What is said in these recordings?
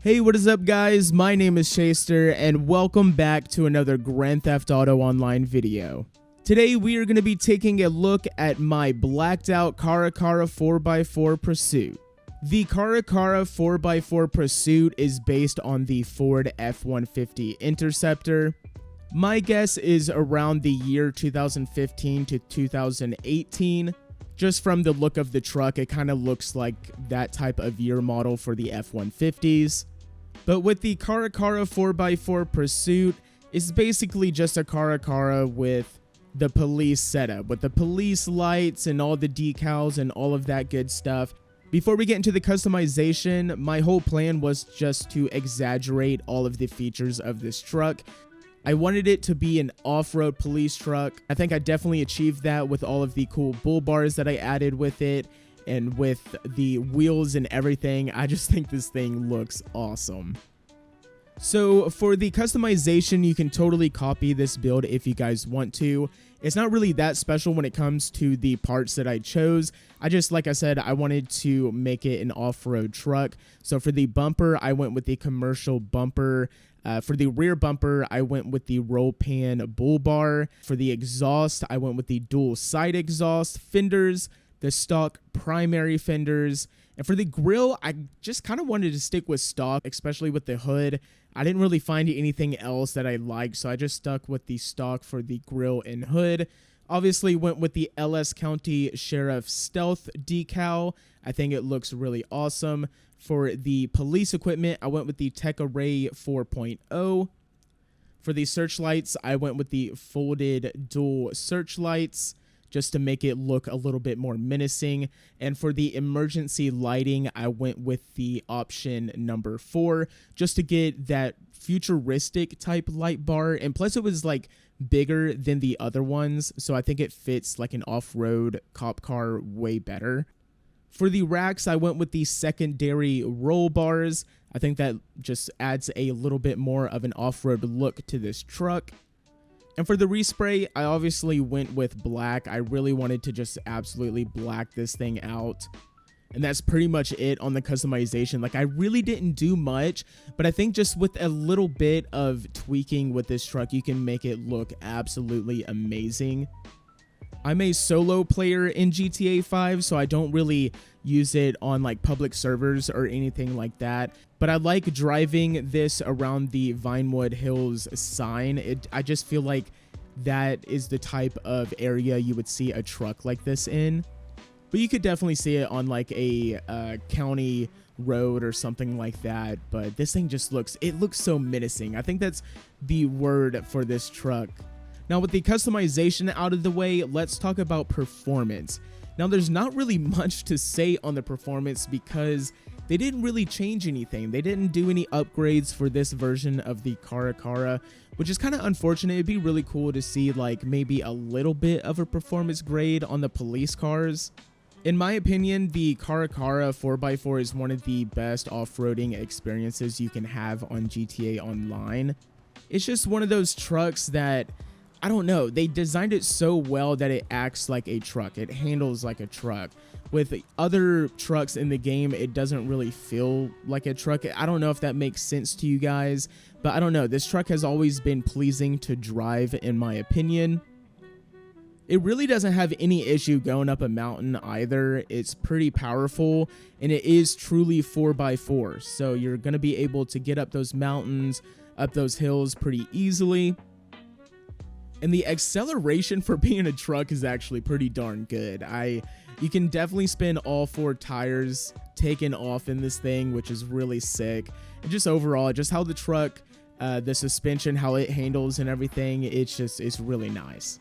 Hey, what is up guys? My name is Chaseter and welcome back to another Grand Theft Auto Online video. Today we are going to be taking a look at my blacked out Caracara 4x4 Pursuit. The Caracara 4x4 Pursuit is based on the Ford F-150 Interceptor. My guess is around the year 2015 to 2018. Just from the look of the truck, it kind of looks like that type of year model for the F-150s. But with the Caracara 4x4 Pursuit, it's basically just a Caracara with the police setup, with the police lights and all the decals and all of that good stuff. Before we get into the customization, my whole plan was just to exaggerate all of the features of this truck. I wanted it to be an off-road police truck. I think I definitely achieved that with all of the cool bull bars that I added with it. And with the wheels and everything, I just think this thing looks awesome. So for the customization, you can totally copy this build if you guys want to. It's not really that special when it comes to the parts that I chose. Like I said, I wanted to make it an off-road truck. So for the bumper, I went with the commercial bumper. For the rear bumper, I went with the roll pan bull bar. For the exhaust, I went with the dual side exhaust fenders, the stock primary fenders. And for the grille, I just kind of wanted to stick with stock, especially with the hood. I didn't really find anything else that I liked, so I just stuck with the stock for the grille and hood. Obviously went with the LS County Sheriff Stealth decal. I think it looks really awesome. For the police equipment, I went with the Tech Array 4.0. For the searchlights, I went with the folded dual searchlights, just to make it look a little bit more menacing. And for the emergency lighting, I went with the option number 4, just to get that futuristic type light bar. And plus it was like bigger than the other ones, so I think it fits like an off-road cop car way better. For the racks, I went with the secondary roll bars. I think that just adds a little bit more of an off-road look to this truck. And for the respray, I obviously went with black. I really wanted to just absolutely black this thing out. And that's pretty much it on the customization. Like, I really didn't do much, but I think just with a little bit of tweaking with this truck, you can make it look absolutely amazing. I'm a solo player in GTA 5, so I don't really use it on like public servers or anything like that. But I like driving this around the Vinewood Hills sign. I just feel like that is the type of area you would see a truck like this in. But you could definitely see it on like a county road or something like that. But this thing just looks so menacing. I think that's the word for this truck. Now, with the customization out of the way, let's talk about performance. Now, there's not really much to say on the performance because they didn't really change anything. They didn't do any upgrades for this version of the Caracara, which is kind of unfortunate. It'd be really cool to see like maybe a little bit of a performance grade on the police cars. In my opinion, the Caracara 4x4 is one of the best off-roading experiences you can have on GTA Online. It's just one of those trucks that, I don't know, they designed it so well that it acts like a truck. It handles like a truck. With other trucks in the game, it doesn't really feel like a truck. I don't know if that makes sense to you guys, but I don't know. This truck has always been pleasing to drive, in my opinion. It really doesn't have any issue going up a mountain either. It's pretty powerful, and it is truly 4x4. So you're going to be able to get up those mountains, up those hills pretty easily. And the acceleration for being a truck is actually pretty darn good. You can definitely spin all 4 tires taken off in this thing, which is really sick. And just overall, just how the truck, the suspension, how it handles and everything, it's really nice.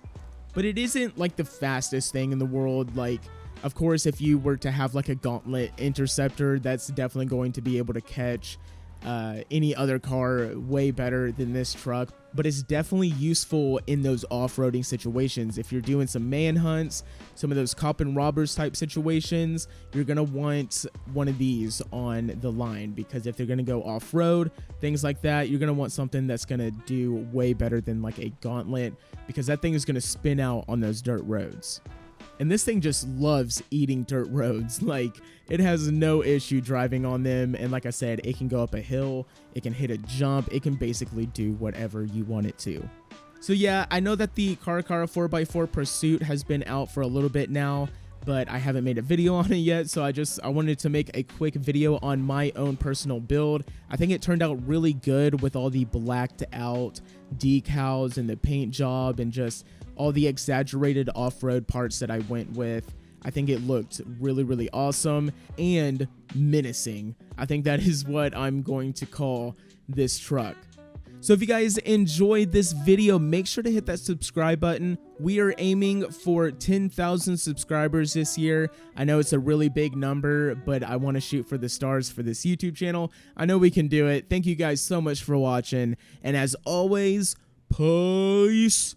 But it isn't like the fastest thing in the world. Like, of course, if you were to have like a Gauntlet Interceptor, that's definitely going to be able to catch any other car way better than this truck. But it's definitely useful in those off-roading situations. If you're doing some manhunts, some of those cop and robbers type situations, you're gonna want one of these on the line, because if they're gonna go off-road, things like that, you're gonna want something that's gonna do way better than like a Gauntlet, because that thing is gonna spin out on those dirt roads. And this thing just loves eating dirt roads. Like, it has no issue driving on them. And like I said, it can go up a hill, it can hit a jump, it can basically do whatever you want it to. So yeah, I know that the Caracara 4x4 Pursuit has been out for a little bit now, but I haven't made a video on it yet, so I wanted to make a quick video on my own personal build. I think it turned out really good with all the blacked out decals and the paint job and just all the exaggerated off-road parts that I went with. I think it looked really, really awesome and menacing. I think that is what I'm going to call this truck. So if you guys enjoyed this video, make sure to hit that subscribe button. We are aiming for 10,000 subscribers this year. I know it's a really big number, but I want to shoot for the stars for this YouTube channel. I know we can do it. Thank you guys so much for watching. And as always, peace.